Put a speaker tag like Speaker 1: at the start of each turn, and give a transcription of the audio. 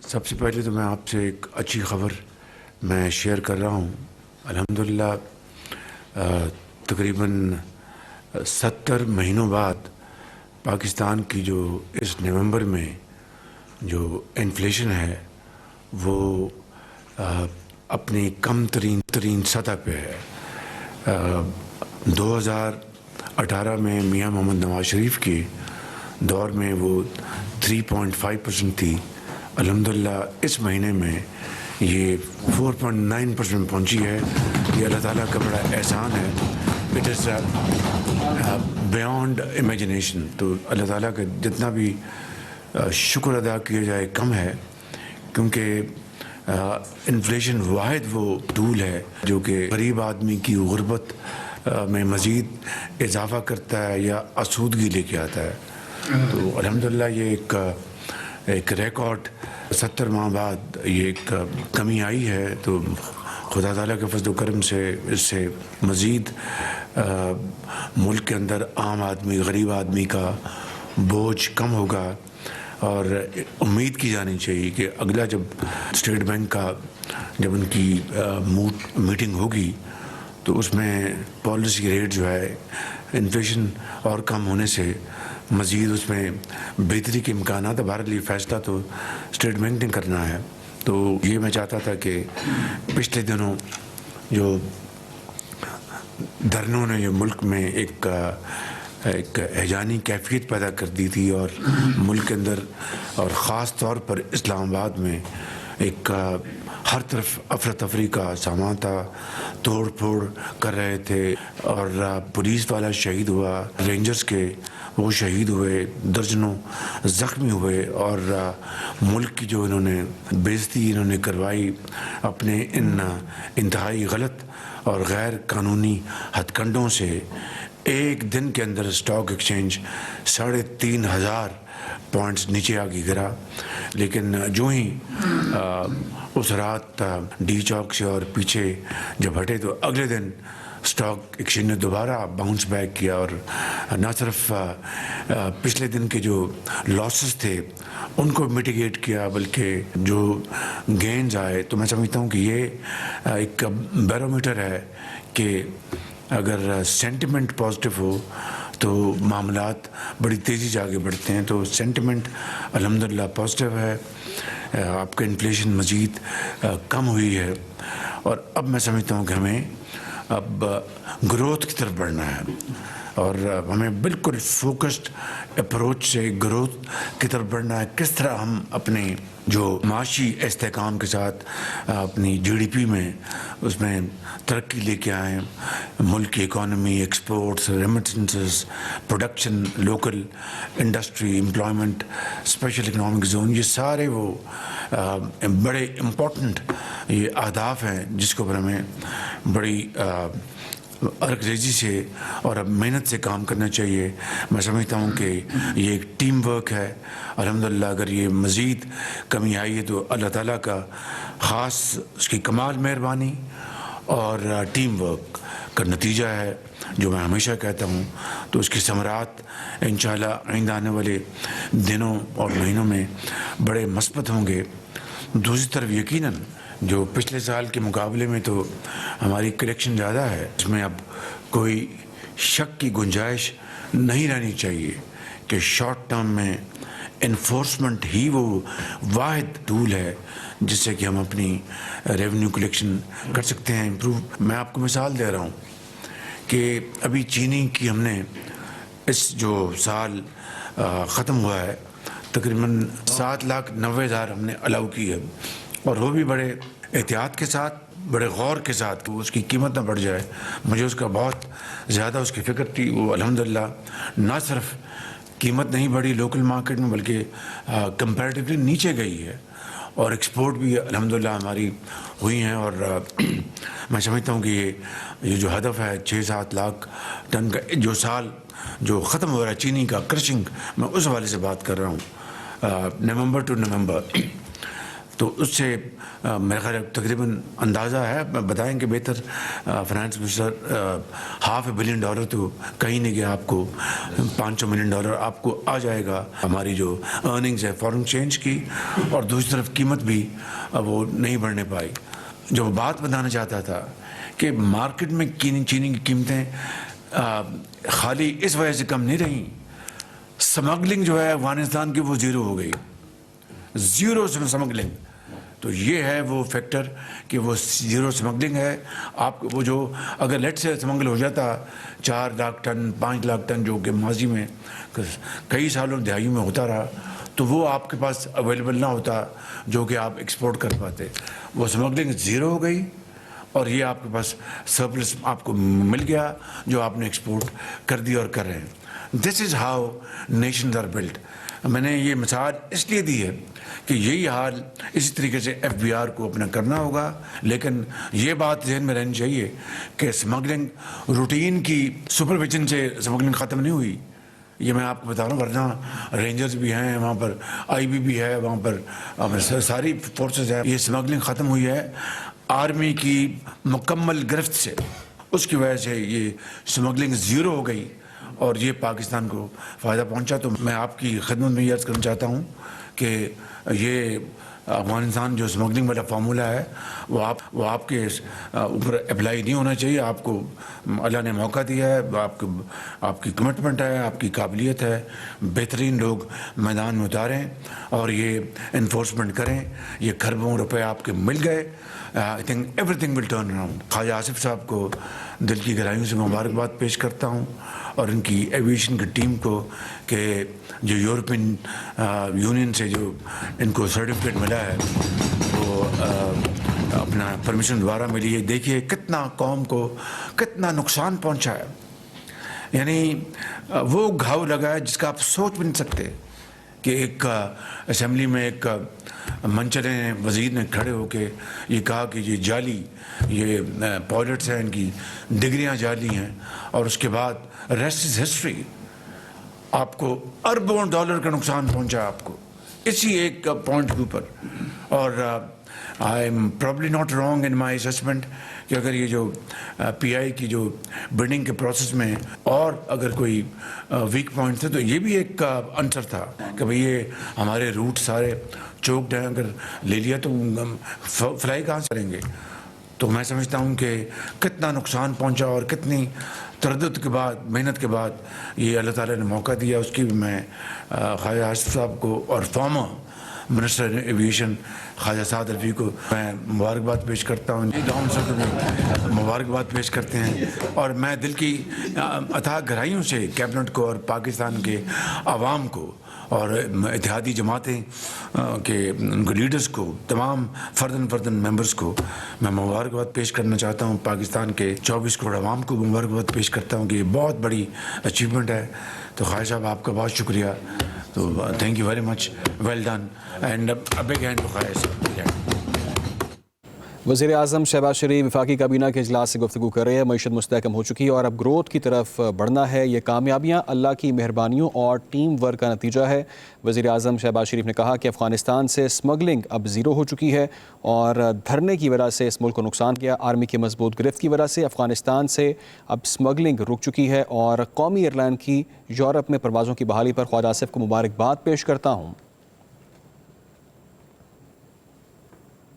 Speaker 1: سب سے پہلے تو میں آپ سے ایک اچھی خبر میں شیئر کر رہا ہوں۔ الحمدللہ تقریباً 70 مہینوں بعد پاکستان کی جو اس نومبر میں جو انفلیشن ہے وہ اپنی کم ترین سطح پہ ہے۔ 2018 میں میاں محمد نواز شریف کے دور میں وہ 3.5% تھی۔ الحمدللہ اس مہینے میں یہ 4.9% پہنچی ہے۔ یہ اللہ تعالیٰ کا بڑا احسان ہے۔ It is beyond imagination. تو اللہ تعالیٰ کا جتنا بھی شکر ادا کیا جائے کم ہے، کیونکہ انفلیشن واحد وہ ٹول ہے جو کہ غریب آدمی کی غربت میں مزید اضافہ کرتا ہے یا آسودگی لے کے آتا ہے۔ تو الحمدللہ یہ ایک ریکارڈ 70 ماہ بعد یہ ایک کمی آئی ہے۔ تو خدا تعالیٰ کے فضل و کرم سے اس سے مزید ملک کے اندر عام آدمی، غریب آدمی کا بوجھ کم ہوگا، اور امید کی جانی چاہیے کہ اگلا جب اسٹیٹ بینک کا جب ان کی میٹنگ ہوگی تو اس میں پالیسی ریٹ جو ہے انفلیشن اور کم ہونے سے مزید اس میں بہتری کے امکانات۔ بہرحال یہ فیصلہ تو اسٹیٹ بینک نے کرنا ہے۔ تو یہ میں چاہتا تھا کہ پچھلے دنوں جو دھرنوں نے جو ملک میں ایک ہیجانی کیفیت پیدا کر دی تھی، اور ملک کے اندر اور خاص طور پر اسلام آباد میں ایک ہر طرف افراتفری کا سامان تھا، توڑ پھوڑ کر رہے تھے، اور پولیس والا شہید ہوا، رینجرز کے وہ شہید ہوئے، درجنوں زخمی ہوئے، اور ملک کی جو انہوں نے بےعزتی انہوں نے کروائی اپنے ان انتہائی غلط اور غیر قانونی ہتھ کنڈوں سے۔ ایک دن کے اندر اسٹاک ایکسچینج 3,500 پوائنٹس نیچے آ کے گرا، لیکن جو ہی اس رات ڈی چوک سے اور پیچھے جب ہٹے تو اگلے دن اسٹاک ایکسچینج نے دوبارہ باؤنس بیک کیا، اور نہ صرف پچھلے دن کے جو لاسز تھے ان کو میٹیگیٹ کیا، بلکہ جو گینز آئے۔ تو میں سمجھتا ہوں کہ یہ ایک بیرومیٹر ہے کہ اگر سینٹیمنٹ پازیٹیو ہو تو معاملات بڑی تیزی سے آگے بڑھتے ہیں۔ تو سینٹیمنٹ الحمدللہ پازیٹیو ہے، آپ کا انفلیشن مزید کم ہوئی ہے، اور اب میں سمجھتا ہوں کہ ہمیں اب گروتھ کی طرف بڑھنا ہے، اور ہمیں بالکل فوکسڈ اپروچ سے گروتھ کی طرف بڑھنا ہے۔ کس طرح ہم اپنے جو معاشی استحکام کے ساتھ اپنی جی ڈی پی میں اس میں ترقی لے کے آئیں، ملک کی economy, exports, remittances, production, local industry, employment, special economic zone, یہ سارے وہ بڑے امپورٹنٹ یہ اہداف ہیں جس کے اوپر ہمیں بڑی ارکریزی سے اور اب محنت سے کام کرنا چاہیے۔ میں سمجھتا ہوں کہ یہ ایک ٹیم ورک ہے۔ الحمدللہ اگر یہ مزید کمی آئی ہے تو اللہ تعالیٰ کا خاص اس کی کمال مہربانی اور ٹیم ورک کا نتیجہ ہے، جو میں ہمیشہ کہتا ہوں۔ تو اس کی ثمرات انشاءاللہ آئندہ آنے والے دنوں اور مہینوں میں بڑے مثبت ہوں گے۔ دوسری طرف یقیناً جو پچھلے سال کے مقابلے میں تو ہماری کلیکشن زیادہ ہے، اس میں اب کوئی شک کی گنجائش نہیں رہنی چاہیے کہ شارٹ ٹرم میں انفورسمنٹ ہی وہ واحد ٹول ہے جس سے کہ ہم اپنی ریونیو کلیکشن کر سکتے ہیں امپروو۔ میں آپ کو مثال دے رہا ہوں کہ ابھی چینی کی ہم نے اس جو سال ختم ہوا ہے تقریباً 7,90,000 ہم نے الاؤ کی ہے، اور وہ بھی بڑے احتیاط کے ساتھ، بڑے غور کے ساتھ کہ اس کی قیمت نہ بڑھ جائے۔ مجھے اس کا بہت زیادہ اس کی فکر تھی۔ وہ الحمدللہ نہ صرف قیمت نہیں بڑھی لوکل مارکیٹ میں، بلکہ کمپیریٹیولی نیچے گئی ہے، اور ایکسپورٹ بھی الحمدللہ ہماری ہوئی ہیں۔ اور میں سمجھتا ہوں کہ یہ جو ہدف ہے 6-7 لاکھ ٹن کا جو سال جو ختم ہو رہا ہے چینی کا کرشنگ، میں اس حوالے سے بات کر رہا ہوں، نومبر ٹو نومبر۔ تو اس سے میرا خیال تقریباً اندازہ ہے، بتائیں کہ بہتر فائنانس منسٹر $500 ملین تو کہیں نہیں گیا، آپ کو $500 ملین آپ کو آ جائے گا ہماری جو ارننگز ہے فارن ایکسچینج کی، اور دوسری طرف قیمت بھی وہ نہیں بڑھنے پائی۔ جو بات بتانا چاہتا تھا کہ مارکیٹ میں چینی کی قیمتیں خالی اس وجہ سے کم نہیں رہیں، سمگلنگ جو ہے افغانستان کی وہ زیرو ہو گئی، زیرو سمگلنگ۔ تو یہ ہے وہ فیکٹر کہ وہ زیرو سمگلنگ ہے۔ آپ وہ جو اگر لیٹ سے سمگل ہو جاتا 4 لاکھ ٹن 5 لاکھ ٹن جو کہ ماضی میں کئی سالوں دہائیوں میں ہوتا رہا، تو وہ آپ کے پاس اویلیبل نہ ہوتا جو کہ آپ ایکسپورٹ کر پاتے۔ وہ سمگلنگ زیرو ہو گئی اور یہ آپ کے پاس سرپلس آپ کو مل گیا جو آپ نے ایکسپورٹ کر دیا اور کر رہے ہیں۔ This is how nations are built. میں نے یہ مثال اس لیے دی ہے کہ یہی حال اسی طریقے سے ایف بی آر کو اپنا کرنا ہوگا، لیکن یہ بات ذہن میں رہنی چاہیے کہ سمگلنگ روٹین کی سپرویژن سے سمگلنگ ختم نہیں ہوئی۔ یہ میں آپ کو بتا رہا ہوں، ورنہ رینجرز بھی ہیں وہاں پر، آئی بی بھی ہے وہاں پر، ساری فورسز ہیں۔ یہ سمگلنگ ختم ہوئی ہے آرمی کی مکمل گرفت سے، اس کی وجہ سے یہ سمگلنگ زیرو ہو گئی اور یہ پاکستان کو فائدہ پہنچا۔ تو میں آپ کی خدمت میں یہ عرض کرنا چاہتا ہوں کہ یہ افغانستان جو سمگلنگ والا فارمولہ ہے وہ آپ کے اوپر اپلائی نہیں ہونا چاہیے۔ آپ کو اللہ نے موقع دیا ہے، آپ کی کمٹمنٹ ہے، آپ کی قابلیت ہے، بہترین لوگ میدان میں اتاریں اور یہ انفورسمنٹ کریں۔ یہ کھربوں روپے آپ کے مل گئے، I think everything will turn around. Khawaja Asif صاحب کو دل کی گہرائیوں سے مبارکباد پیش کرتا ہوں، اور ان کی ایویشن کی ٹیم کو کہ جو یورپین یونین سے جو ان کو سرٹیفکیٹ ملا ہے، وہ اپنا پرمیشن دوبارہ ملی ہے۔ دیکھیے کتنا قوم کو کتنا نقصان پہنچا ہے، یعنی وہ گھاؤ لگا ہے جس کا آپ سوچ بھی نہیں سکتے کہ ایک اسمبلی میں ایک منچلے وزیر نے کھڑے ہو کے یہ کہا کہ یہ جعلی یہ پائلٹس ہیں، ان کی ڈگریاں جعلی ہیں، اور اس کے بعد ریسٹ از ہسٹری۔ آپ کو اربوں ڈالر کا نقصان پہنچا آپ کو اسی ایک پوائنٹ کے اوپر۔ اور I am probably not wrong in my assessment کہ اگر یہ جو پی آئی کی جو بلڈنگ کے پروسیس میں اور اگر کوئی ویک پوائنٹ تھے تو یہ بھی ایک آنسر تھا کہ بھئی یہ ہمارے روٹ سارے چوکڈ ہیں، اگر لے لیا تو فلائی کہاں سے کریں گے۔ تو میں سمجھتا ہوں کہ کتنا نقصان پہنچا اور کتنی تردد کے بعد محنت کے بعد یہ اللہ تعالیٰ نے موقع دیا، اس کی بھی میں خواجہ آصف صاحب کو اور farmer minister aviation Khawaja Saad Rafi کو میں مبارکباد پیش کرتا ہوں۔ ڈاؤن سب کو مبارکباد پیش کرتے ہیں، اور میں دل کی اتھاہ گہرائیوں سے کیبنٹ کو اور پاکستان کے عوام کو اور اتحادی جماعتیں کے ان کو لیڈرز کو، تمام فردن ممبرز کو میں مبارکباد پیش کرنا چاہتا ہوں۔ پاکستان کے 24 کروڑ عوام کو مبارکباد پیش کرتا ہوں کہ یہ بہت بڑی اچیومنٹ ہے۔ تو خواجہ صاحب آپ کا بہت شکریہ، تو thank you very much, well done, and a big hand to Khawaja صاحب۔
Speaker 2: وزیر اعظم شہباز شریف وفاقی کابینہ کے اجلاس سے گفتگو کر رہے ہیں۔ معیشت مستحکم ہو چکی ہے اور اب گروتھ کی طرف بڑھنا ہے۔ یہ کامیابیاں اللہ کی مہربانیوں اور ٹیم ورک کا نتیجہ ہے۔ وزیر اعظم شہباز شریف نے کہا کہ افغانستان سے اسمگلنگ اب زیرو ہو چکی ہے اور دھرنے کی وجہ سے اس ملک کو نقصان کیا۔ آرمی کی مضبوط گرفت کی وجہ سے افغانستان سے اب اسمگلنگ رک چکی ہے، اور قومی ایئر لائن کی یورپ میں پروازوں کی بحالی پر خواجہ آصف کو مبارکباد پیش کرتا ہوں۔